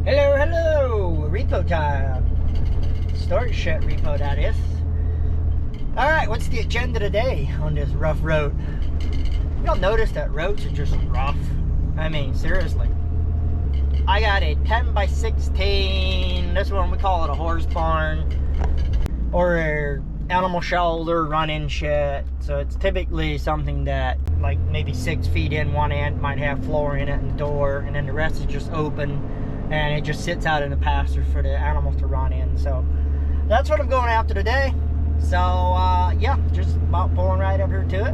Hello, hello! Repo time. Storage shed repo, that is. Alright, what's the agenda today on this rough road? You'll notice that roads are just rough. I mean, seriously. I got a 10 by 16, this one we call it a horse barn, or a animal shelter run-in shed. So it's typically something that, like maybe 6 feet in, one end might have floor in it and the door, and then the rest is just open. And it just sits out in the pasture for the animals to run in. So that's what I'm going after today. So yeah, just about pulling right up here to it.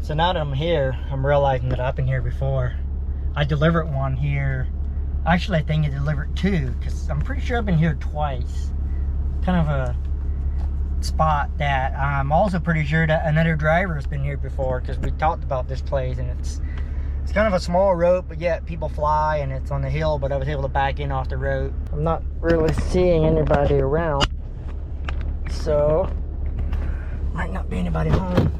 So now that I'm here, I'm realizing that I've been here before. I delivered one here. Actually, I think I delivered two, because I'm pretty sure I've been here twice. Kind of a spot that I'm also pretty sure that another driver has been here before, because we talked about this place, and it's kind of a small road, but yet people fly, and it's on the hill, but I was able to back in off the road. I'm not really seeing anybody around, so might not be anybody home.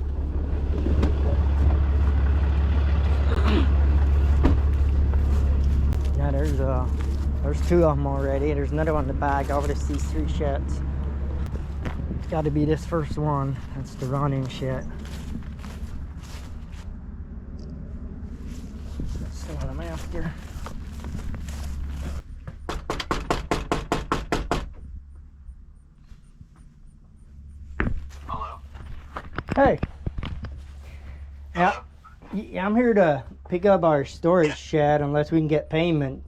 Yeah, there's two of them already. There's another one in the back over these three sheds. It's got to be this first one. That's the run-in shed. What I'm after. Hello. Hey. Hello. Yeah, I'm here to pick up our storage shed unless we can get payment.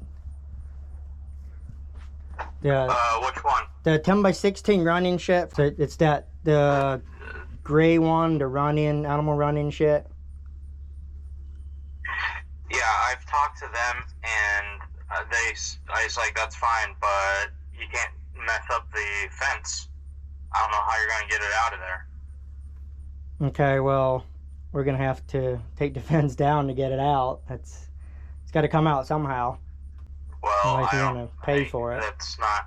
Which one? The 10 by 16 run-in shed. So it's the gray one, the run-in, animal run-in shed. Yeah, I've talked to them, and I was like, that's fine, but you can't mess up the fence. I don't know how you're going to get it out of there. Okay, well, we're going to have to take the fence down to get it out. It's got to come out somehow. Well, unless you want to pay for it. That's not...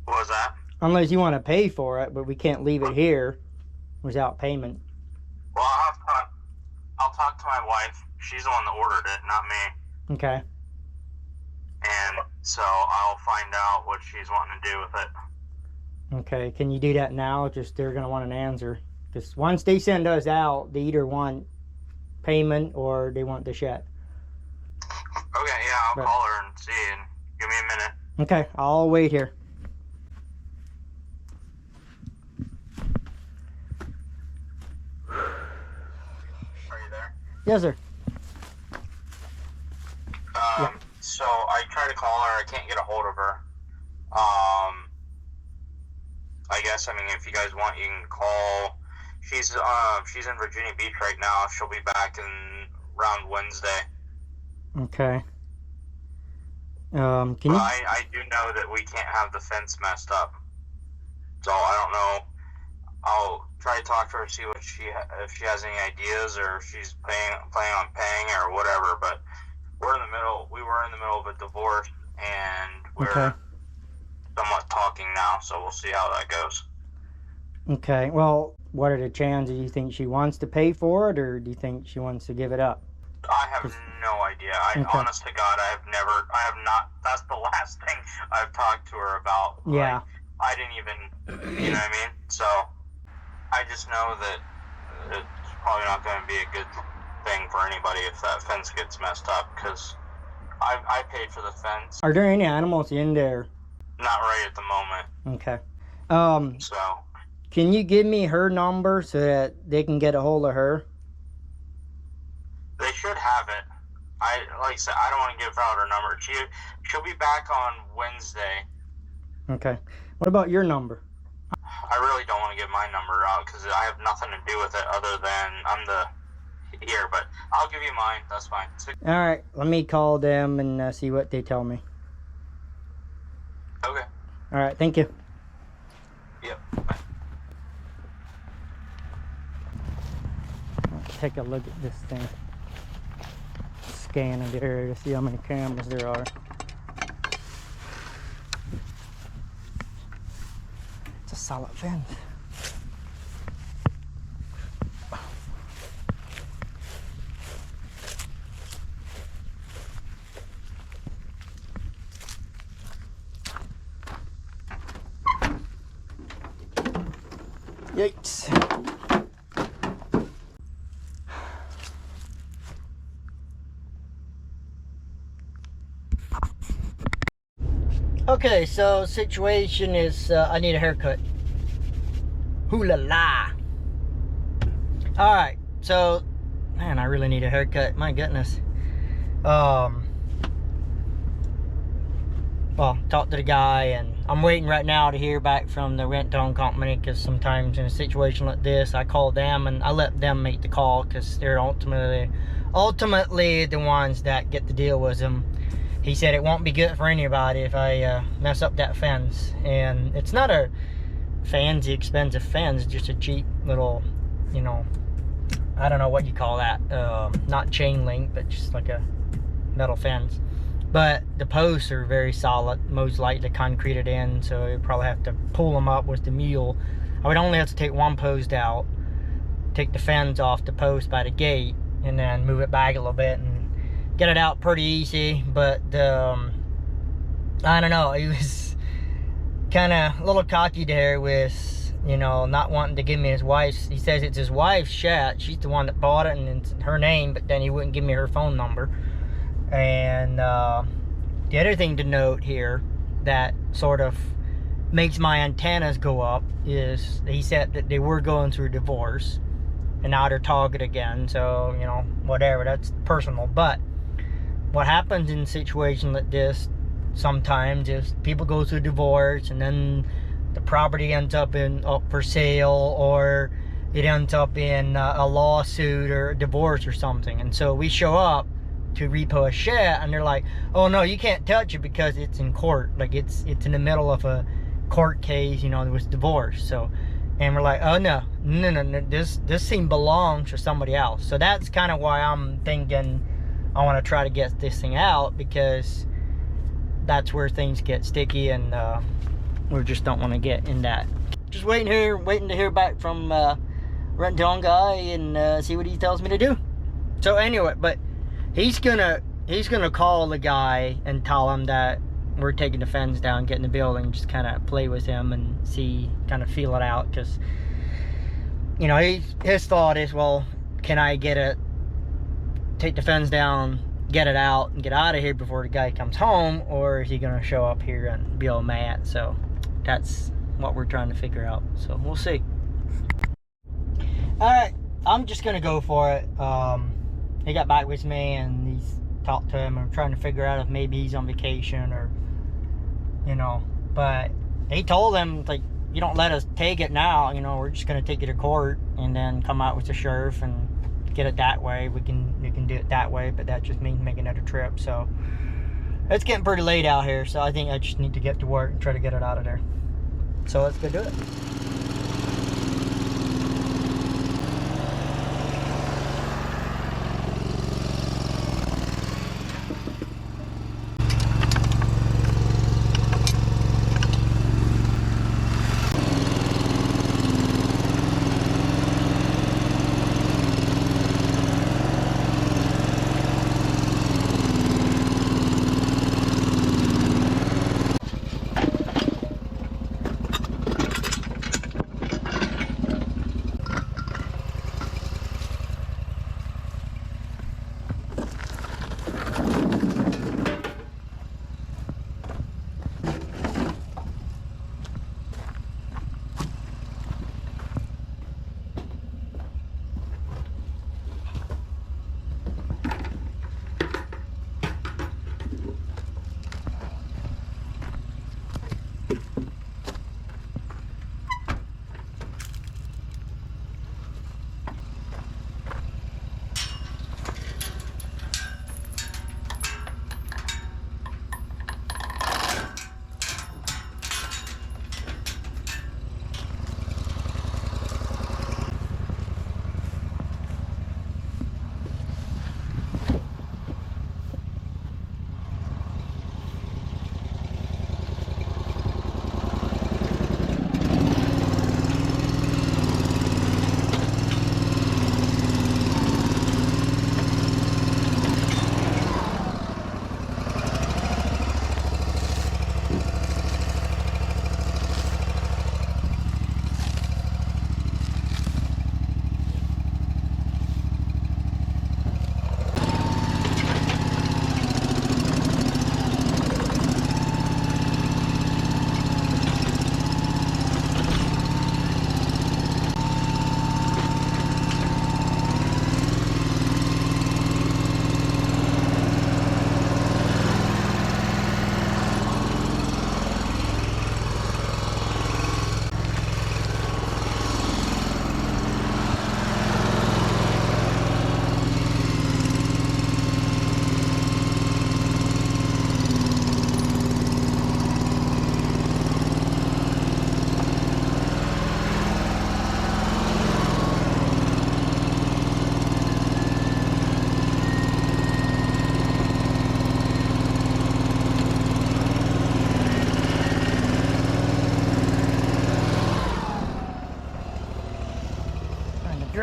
What was that? Unless you want to pay for it, but we can't leave it here without payment. Well, I'll talk to my wife. She's the one that ordered it, not me. Okay. And so I'll find out what she's wanting to do with it. Okay, can you do that now? Just they're going to want an answer. Because once they send us out, they either want payment or they want the shed. Okay, yeah, I'll call her and see, and give me a minute. Okay, I'll wait here. Are you there? Yes, sir. Yeah. So I tried to call her. I can't get a hold of her. I guess, I mean, if you guys want, you can call. She's in Virginia Beach right now. She'll be back around Wednesday. Okay. I do know that we can't have the fence messed up. So I don't know. I'll try to talk to her, see what if she has any ideas, or if she's planning on paying or whatever. But we were in the middle of a divorce, and we're somewhat talking now, so we'll see how that goes. Okay, well, what are the chances? Do you think she wants to pay for it, or do you think she wants to give it up? I have no idea. Honest to God, I have not, that's the last thing I've talked to her about. Yeah. Like, I didn't even, you know what I mean? So, I just know that it's probably not going to be a good thing for anybody if that fence gets messed up, because I paid for the fence. Are there any animals in there? Not right at the moment. Okay. So, can you give me her number so that they can get a hold of her? they should have it. Like I said, I don't want to give out her number. She'll be back on Wednesday. Okay. What about your number? I really don't want to give my number out because I have nothing to do with it other than I'm here, but I'll give you mine. That's fine. All right. Let me call them and see what they tell me. Okay. All right. Thank you. Yep. Bye. Let's take a look at this thing. Scanning the area to see how many cameras there are. It's a solid fence. Yikes. Okay, so situation is I need a haircut. Hoo la la. Alright, so man, I really need a haircut. My goodness. Well, talked to the guy, and I'm waiting right now to hear back from the rent-to-own company, because sometimes in a situation like this, I call them and I let them make the call, because they're ultimately the ones that get the deal with them. He said it won't be good for anybody if I mess up that fence, and it's not a fancy expensive fence, just a cheap little, you know, I don't know what you call that, not chain link, but just like a metal fence. But the posts are very solid, most likely concreted in, so you probably have to pull them up with the mule. I would only have to take one post out, take the fence off the post by the gate, and then move it back a little bit and get it out pretty easy. But I don't know, he was kind of a little cocky there with, you know, not wanting to give me his wife's. He says it's his wife's shed, she's the one that bought it and it's her name, but then he wouldn't give me her phone number. And the other thing to note here that sort of makes my antennas go up is he said that they were going through a divorce and now they're talking again. So, you know, whatever, that's personal. But what happens in a situation like this sometimes is people go through a divorce and then the property ends up for sale, or it ends up in a lawsuit or a divorce or something. And so we show up to repo a shed and they're like, oh no, you can't touch it because it's in court, like it's in the middle of a court case, you know, there was divorce. So, and we're like, oh no, this thing belongs to somebody else. So that's kind of why I'm thinking I want to try to get this thing out, because that's where things get sticky, and we just don't want to get in that. Just waiting to hear back from rent-to-own guy and see what he tells me to do. So anyway, but he's gonna call the guy and tell him that we're taking the fence down, getting the building, just kind of play with him and see, kind of feel it out, because, you know, his thought is, well, can I take the fence down, get it out, and get out of here before the guy comes home, or is he gonna show up here and be all mad? So that's what we're trying to figure out. So we'll see. All right, I'm just gonna go for it. He got back with me and he's talked to him. I'm trying to figure out if maybe he's on vacation or, you know, but he told him, like, you don't let us take it now, you know, we're just going to take it to court and then come out with the sheriff and get it that way. We can do it that way, but that just means making another trip. So it's getting pretty late out here, so I think I just need to get to work and try to get it out of there. So let's go do it.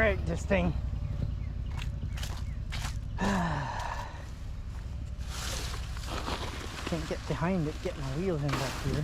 brake this thing. Can't get behind it, get my wheels in back here.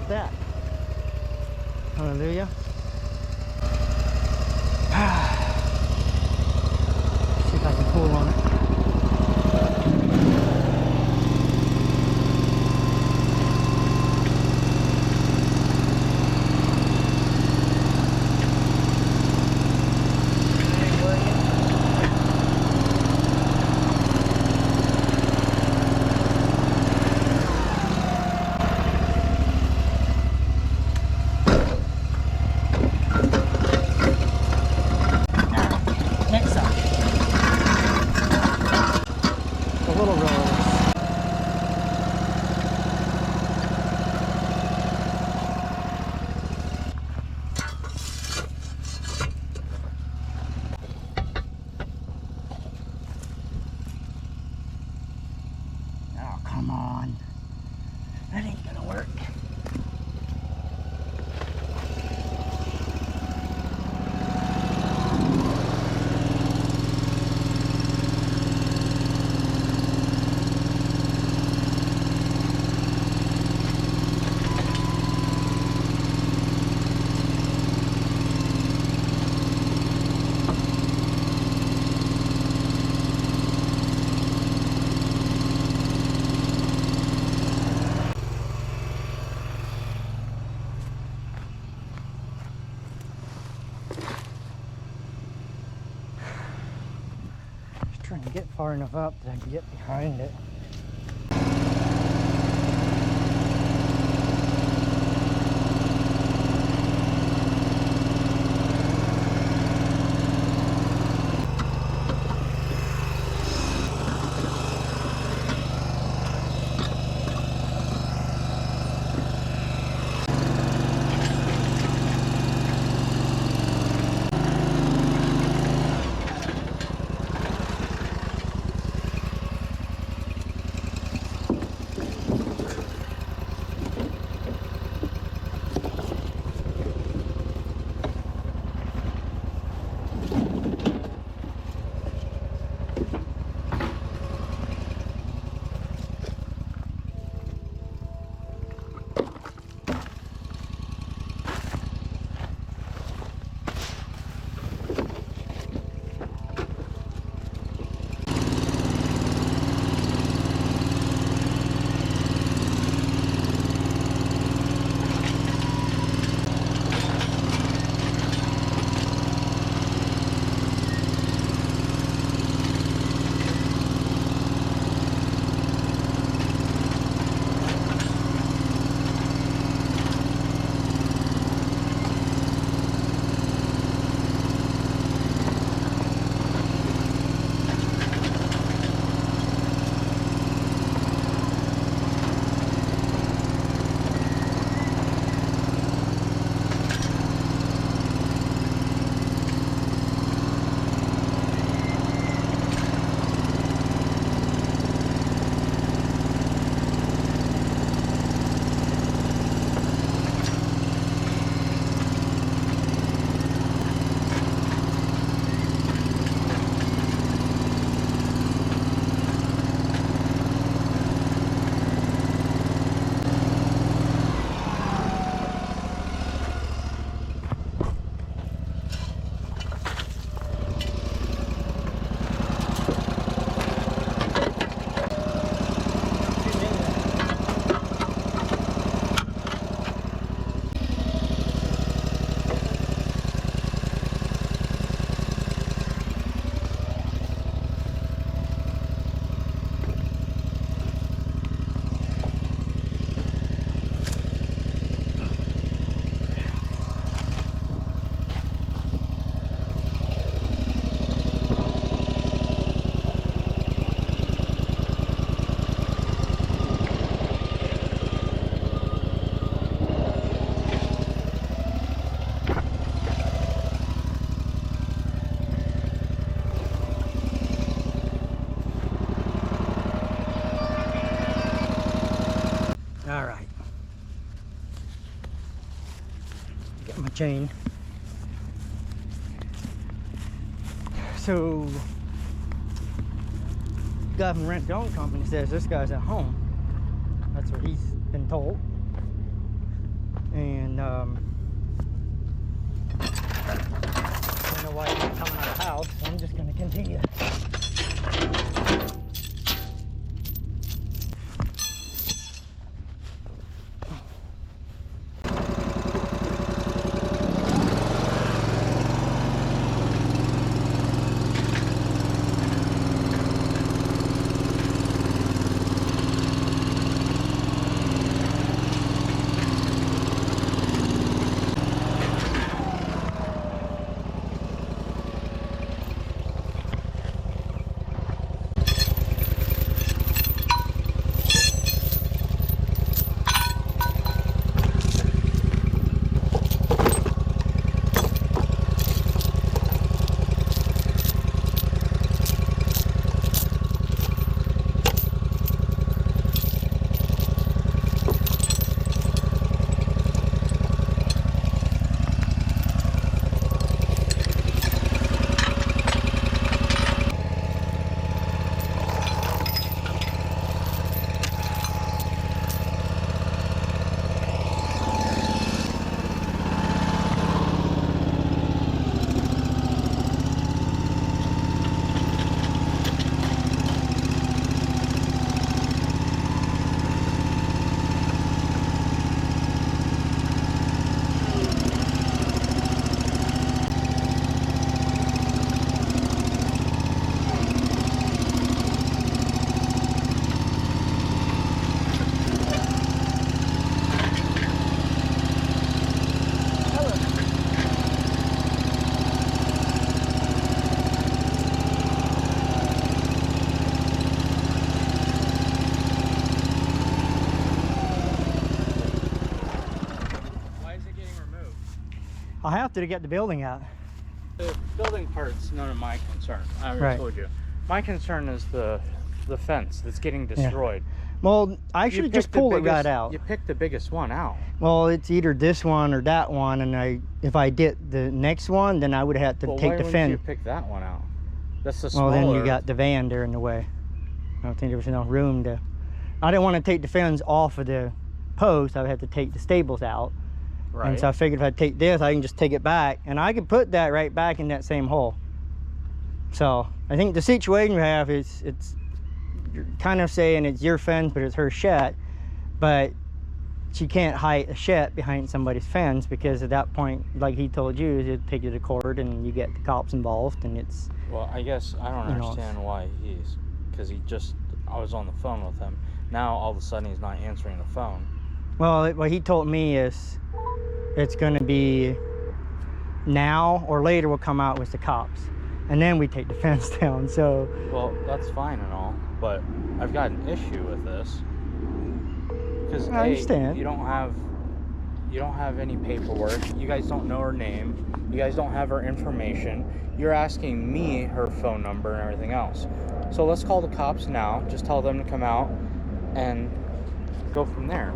That. Hallelujah. See if I can pull on it. Come on. That ain't gonna work. Trying to get far enough up that I can get behind it. chain. So, the guy from Rent Zone Company says this guy's at home. That's what he's been told. And I don't know why he's not coming out of the house, so I'm just going to continue. I have to get the building out. The building part's none of my concern. I already Right. told you. My concern is the fence that's getting destroyed. Well, I should have just pulled it right out. You picked the biggest one out. Well, it's either this one or that one, and if I did the next one, then I would have to Well, take why the wouldn't fence. you pick that one out? That's the Well, smaller. then you got the van there in the way. I don't think there was enough room to. I didn't want to take the fence off of the post. I would have to take the stables out. Right. And so I figured if I take this, I can just take it back, and I could put that right back in that same hole. So I think the situation we have is you're kind of saying it's your fence, but it's her shed, but she can't hide a shed behind somebody's fence, because at that point, like he told you, you'd take you to court and you get the cops involved, and it's. Well, I guess I don't understand why because I was on the phone with him. Now all of a sudden he's not answering the phone. Well, what he told me is it's going to be now or later we'll come out with the cops, and then we take the fence down. So. Well, that's fine and all, but I've got an issue with this because I understand. You don't have any paperwork. You guys don't know her name. You guys don't have her information. You're asking me her phone number and everything else. So let's call the cops now. Just tell them to come out and go from there.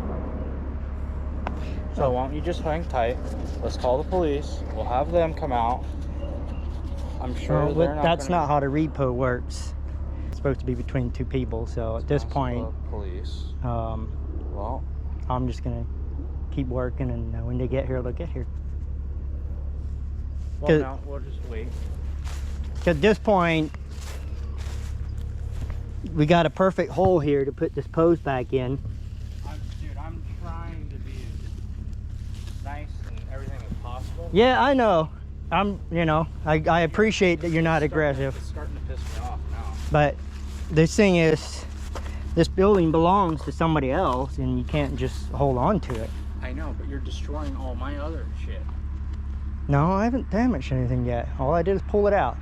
So why don't you just hang tight? Let's call the police. We'll have them come out. I'm sure Well, they're not. that's not how the repo works. It's supposed to be between two people. So at this point, police. well, I'm just gonna keep working, and when they get here, they'll get here. Well, no, we'll just wait. At this point, we got a perfect hole here to put this post back in. Dude, I'm trying to be as nice and everything as possible. Yeah, I know. I appreciate that you're not aggressive. It's starting to piss me off now. But the thing is, this building belongs to somebody else, and you can't just hold on to it. I know, but you're destroying all my other shit. No, I haven't damaged anything yet. All I did is pull it out,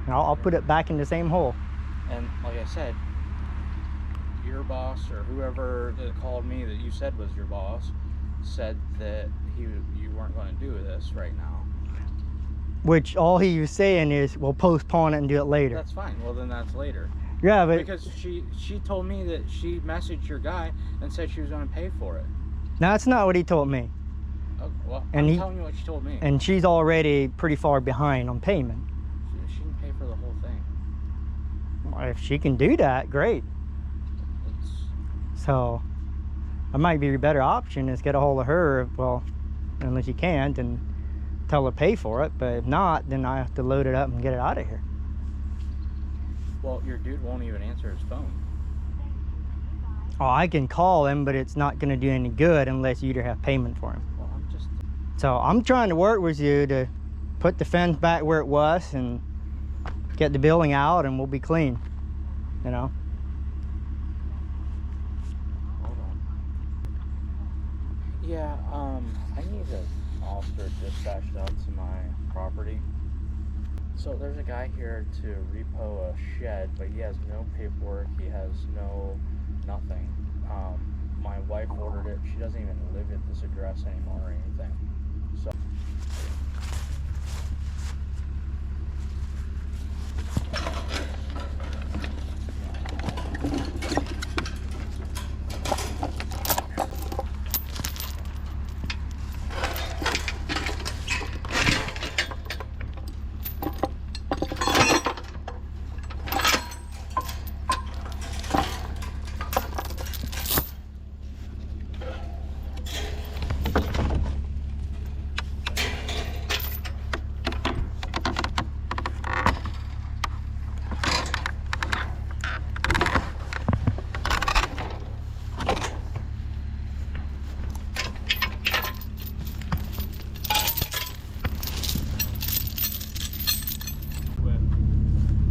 and I'll put it back in the same hole. And like I said, your boss or whoever that called me that you said was your boss said that you weren't going to do this right now. Which all he was saying is, we'll postpone it and do it later. That's fine. Well, then that's later. Yeah, but Because she told me that she messaged your guy and said she was going to pay for it. no, that's not what he told me. Oh, well, And I'm telling you what she told me. And she's already pretty far behind on payment. She can pay for the whole thing. Well, if she can do that, great. So, that might be your better option is get a hold of her. Well, unless you can't, and tell her to pay for it. But if not, then I have to load it up and get it out of here. Well, your dude won't even answer his phone. Oh, I can call him, but it's not going to do any good unless you either have payment for him. Well, So I'm trying to work with you to put the fence back where it was and get the building out, and we'll be clean, you know? Hold on. Yeah, I need an officer dispatched out to my property. So there's a guy here to repo a shed, but he has no paperwork, he has nothing. My wife ordered it. She doesn't even live at this address anymore or anything. So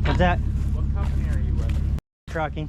What's that? what company are you with? Trucking.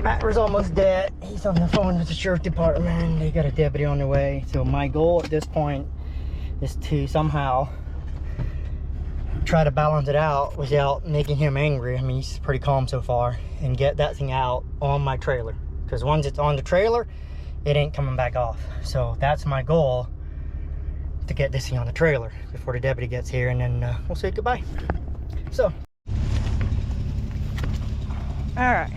Matt was almost dead. He's on the phone with the sheriff department. They got a deputy on the way. So my goal at this point is to somehow try to balance it out without making him angry. I mean, he's pretty calm so far, and get that thing out on my trailer. Because once it's on the trailer, it ain't coming back off. So that's my goal, to get this thing on the trailer before the deputy gets here, and then we'll say goodbye. So, all right.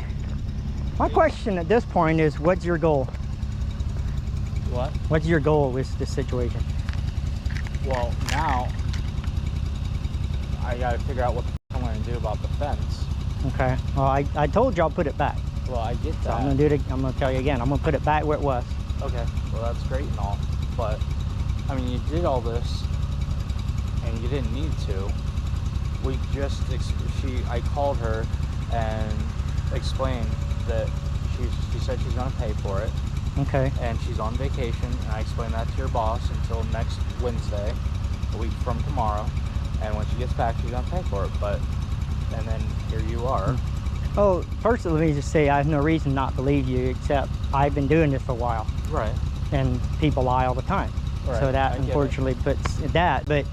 My question at this point is, what's your goal? What? What's your goal with this situation? Well, now I gotta figure out what the f I'm gonna do about the fence. Okay. Well, I told you I'll put it back. Well, I get So that. I'm gonna do it. I'm gonna tell you again. I'm gonna put it back where it was. Okay, well that's great and all, but I mean, you did all this and you didn't need to. We just I called her and explained that she said she's gonna pay for it. Okay. And she's on vacation, and I explained that to your boss until next Wednesday, a week from tomorrow. And when she gets back, she's gonna pay for it. And then here you are. Oh, first let me just say I have no reason not to believe you, except I've been doing this for a while, Right. and people lie all the time. Right. So that I get it. unfortunately puts that. But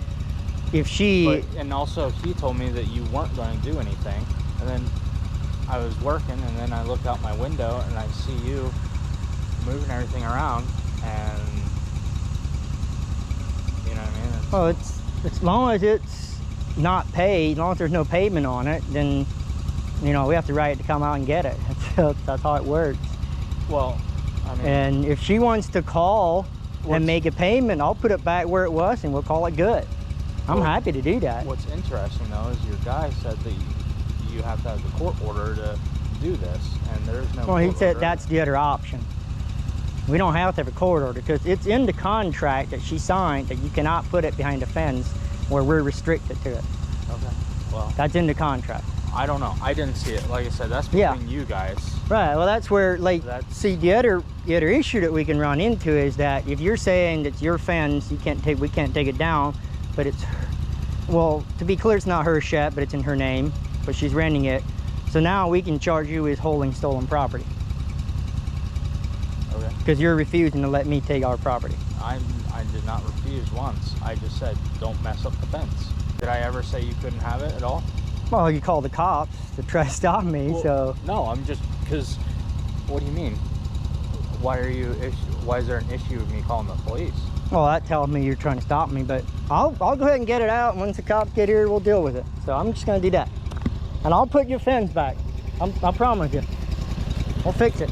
if she, And also, he told me that you weren't going to do anything, and then I was working, and then I looked out my window and I see you moving everything around, and you know what I mean? well, it's as long as it's not paid, as long as there's no payment on it, then we have the right to come out and get it. That's how it works. Well, I mean, And if she wants to call and make a payment, I'll put it back where it was, and we'll call it good. I'm happy to do that. what's interesting though is your guy said that you have to have the court order to do this, and there's no. Well, he court said order. that's the other option. We don't have to have a court order because it's in the contract that she signed that you cannot put it behind a fence where we're restricted to it. Okay. Well, That's in the contract. I don't know. I didn't see it. Like I said, that's between you guys. Right. Well, that's where, like, That's- see, the other issue that we can run into is that if you're saying it's your fence, we can't take it down, but it's, well, to be clear, it's not her shed, but it's in her name, but she's renting it. So now we can charge you with holding stolen property. Okay. Because you're refusing to let me take our property. I did not refuse once. I just said, don't mess up the fence. Did I ever say you couldn't have it at all? Well, you call the cops to try to stop me, Well, so. No, I'm just, because, what do you mean? Why is there an issue with me calling the police? Well, that tells me you're trying to stop me, but I'll go ahead and get it out. Once the cops get here, we'll deal with it. So I'm just gonna do that. And I'll put your fence back. I promise you. We'll fix it.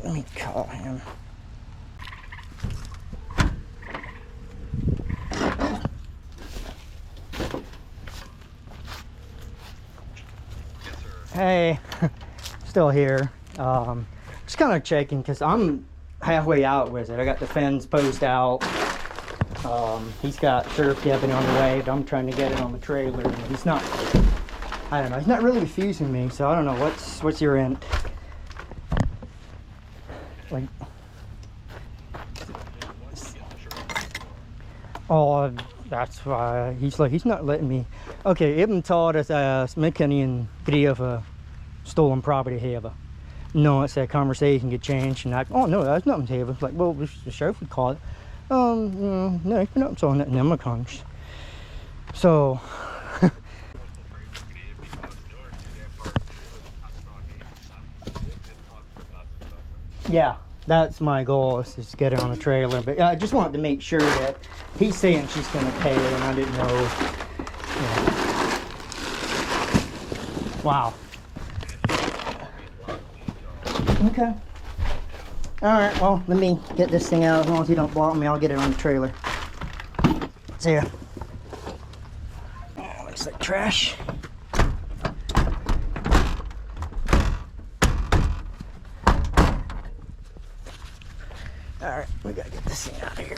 Let me call him. Hey, still here. Just kind of checking because I'm halfway out with it. I got the fence post out. He's got surf capping on the way, but I'm trying to get it on the trailer. And he's not. I don't know. He's not really refusing me, so I don't know. What's your end? Like, oh, that's why he's not letting me. Okay, Ibn taught us mycket en grej för stolen property have. No, it's that conversation get changed and oh no, that's nothing to have. It's like, well, the sheriff would call it. No, it's not so that number comes. So. Yeah, that's my goal, is to get it on the trailer. But I just wanted to make sure that he's saying she's going to pay it, and I didn't know. Wow. Okay. All right, well, let me get this thing out. As long as you don't block me, I'll get it on the trailer. See ya. Oh, looks like trash. Alright, we gotta get this thing out of here.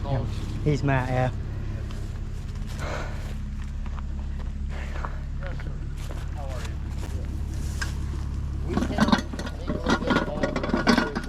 called? He's Matt, yeah. Yes, sir. How are you? We cannot legally get involved in the situation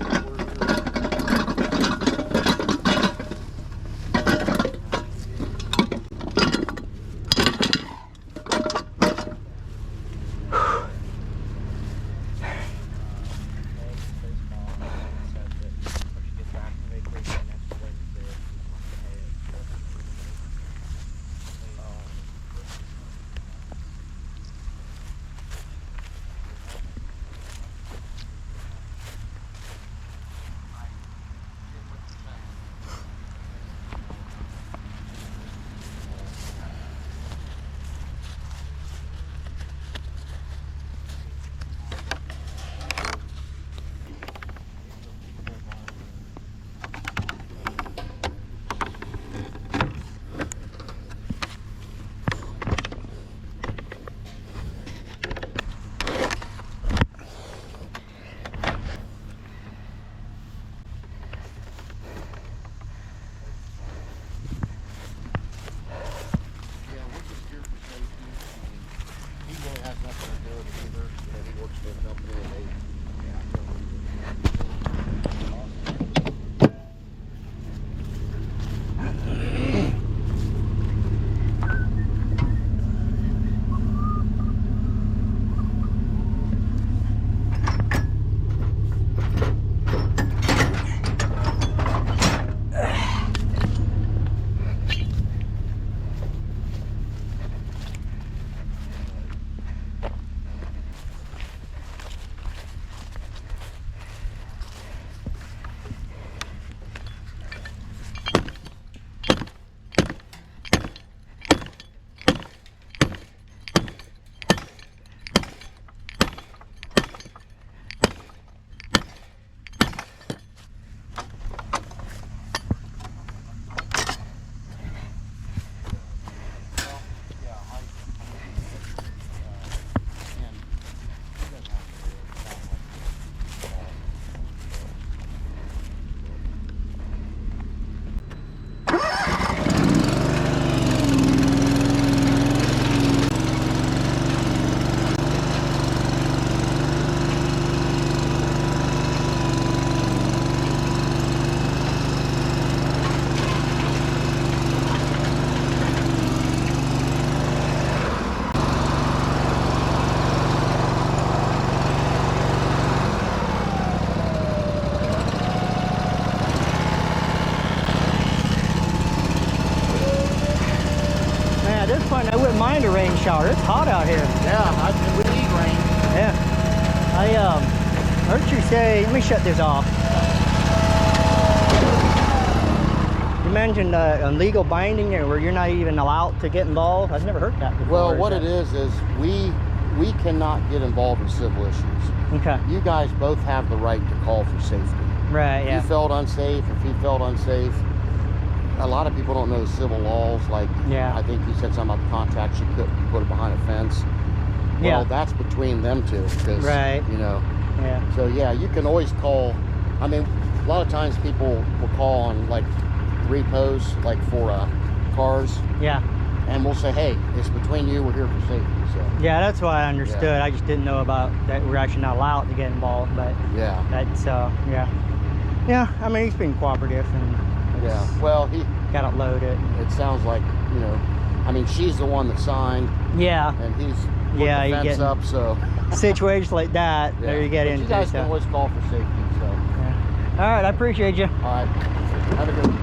I wouldn't mind a rain shower. It's hot out here. Yeah, we need rain. Yeah. I heard you say, let me shut this off. You mentioned illegal binding where you're not even allowed to get involved. I've never heard that before. Well, what it is we cannot get involved in civil issues. Okay. You guys both have the right to call for safety. Right, yeah. You felt unsafe, if he felt unsafe. A lot of people don't know the civil laws, like, yeah. I think you said something about the contract, you couldn't put it behind a fence. Well, yeah. That's between them two, because, right. you know. Yeah. So, yeah, you can always call. I mean, a lot of times people will call on, like, repos, like, for cars. Yeah. And we'll say, hey, it's between you, we're here for safety, so. Yeah, that's what I understood. Yeah. I just didn't know about that we're actually not allowed to get involved, but yeah. That's, yeah. Yeah, I mean, he's been cooperative and yeah, well, he got it loaded. It sounds like, you know, I mean, she's the one that signed. Yeah. And he's put yeah, the fence getting up, so. Situations like that, yeah. there you get but into. You guys so. can always call for safety, so. Yeah. All right, I appreciate you. All right, have a good one.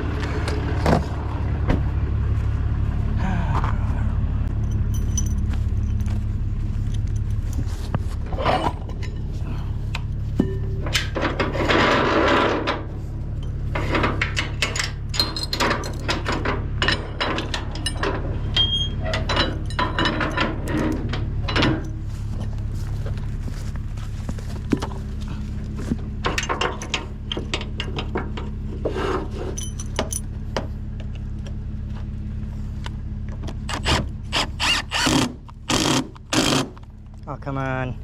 Oh, come on.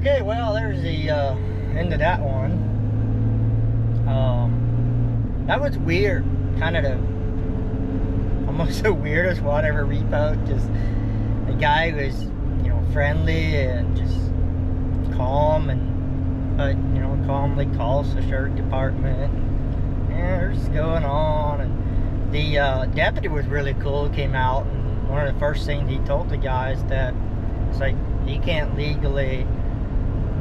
Okay, well, there's the end of that one. That was weird. Kind of almost the weirdest one I ever repoed. Just the guy was, you know, friendly and just calm, and but you know, calmly calls the sheriff department. Yeah, there's going on, and the deputy was really cool. Came out, and one of the first things he told the guys that it's like you can't legally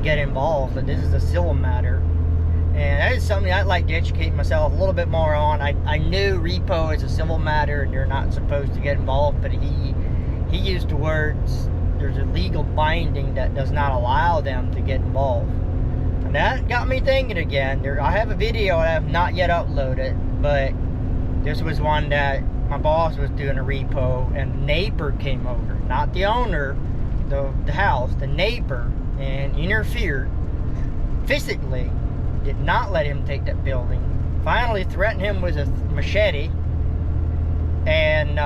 get involved, that this is a civil matter. And that is something I'd like to educate myself a little bit more on. I knew repo is a civil matter and you're not supposed to get involved, but he used the words, there's a legal binding that does not allow them to get involved. And that got me thinking again. I have a video I have not yet uploaded, but this was one that my boss was doing a repo, and the neighbor came over, not the owner, the house, the neighbor, and interfered physically. Did not let him take that building. Finally threatened him with a machete, and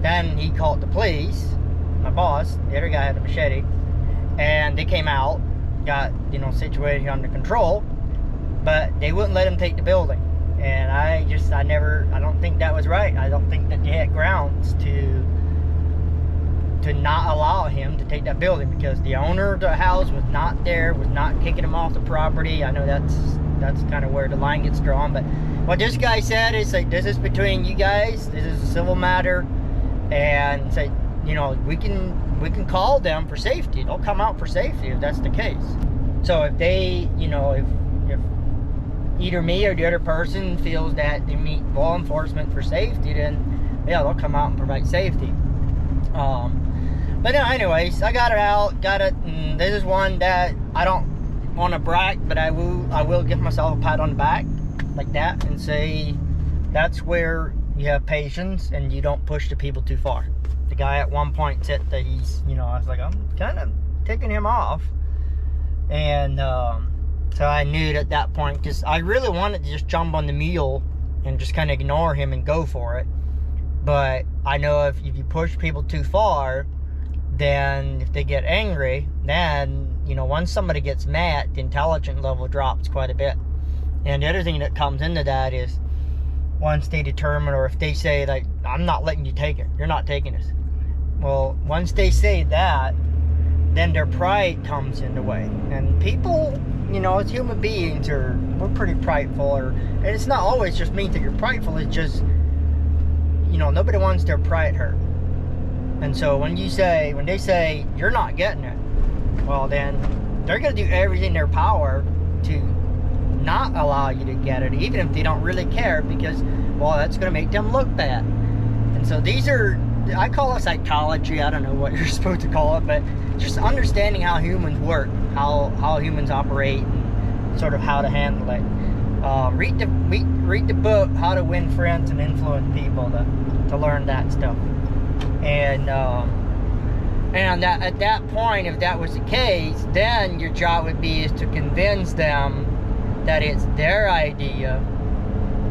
then he called the police. My boss, the other guy, had a machete, and they came out, got, you know, situation under control, but they wouldn't let him take the building. And I don't think that was right. I don't think that they had grounds to not allow him to take that building, because the owner of the house was not there, was not kicking him off the property. I know that's kind of where the line gets drawn, but what this guy said is like, this is between you guys, this is a civil matter, and say, you know, we can call them for safety. They'll come out for safety if that's the case. So if they, you know, if either me or the other person feels that they meet law enforcement for safety, then yeah, they'll come out and provide safety. But no, anyways, I got it out, and this is one that I don't want to brag, but I will give myself a pat on the back like that and say that's where you have patience and you don't push the people too far. The guy at one point said that he's, you know, I was like, I'm kind of taking him off, and so I knew at that point, because I really wanted to just jump on the mule and just kind of ignore him and go for it. But I know if you push people too far, then if they get angry, then, you know, once somebody gets mad, the intelligence level drops quite a bit. And the other thing that comes into that is once they determine, or if they say, like, I'm not letting you take it, you're not taking this. Well, once they say that, then their pride comes in the way. And people, you know, as human beings, we're pretty prideful, and it's not always just mean that you're prideful, it's just, you know, nobody wants their pride hurt. And so when they say you're not getting it, well, then they're going to do everything in their power to not allow you to get it, even if they don't really care, because, well, that's going to make them look bad. And so these are, I call it psychology. I don't know what you're supposed to call it, but just understanding how humans work, how humans operate, and sort of how to handle it. Read the book, How to Win Friends and Influence People, to learn that stuff. And that, at that point, if that was the case, then your job would be is to convince them that it's their idea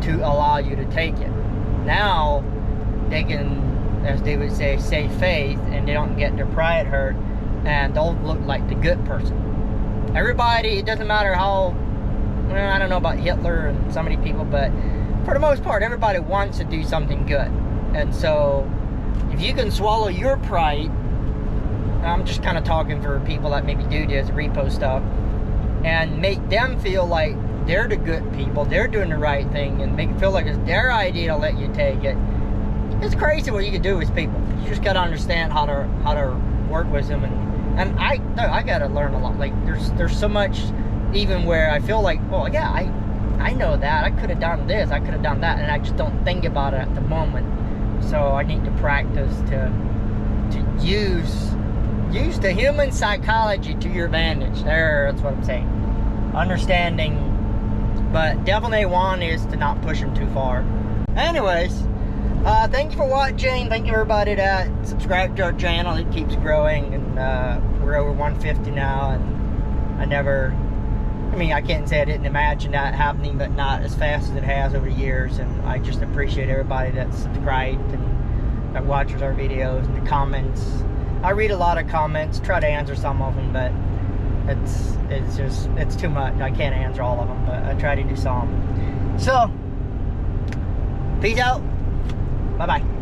to allow you to take it. Now they can, as they would say, save faith, and they don't get their pride hurt, and they'll look like the good person. Everybody, it doesn't matter how, well, I don't know about Hitler and so many people, but for the most part, everybody wants to do something good. And so if you can swallow your pride, I'm just kind of talking for people that maybe do this repo stuff, and make them feel like they're the good people, they're doing the right thing, and make it feel like it's their idea to let you take it. It's crazy what you can do with people. You just got to understand how to work with them, and I got to learn a lot. Like there's so much, even where I feel like, well, yeah, I know that I could have done this, I could have done that, and I just don't think about it at the moment. So I need to practice to use the human psychology to your advantage. That's what I'm saying. Understanding, but definitely one is to not push them too far. Anyways, thank you for watching. Thank you everybody that subscribed to our channel. It keeps growing, and we're over 150 now, and I can't say I didn't imagine that happening, but not as fast as it has over the years. And I just appreciate everybody that's subscribed and that watches our videos and the comments. I read a lot of comments, try to answer some of them, but it's too much. I can't answer all of them, but I try to do some. So, peace out. Bye-bye.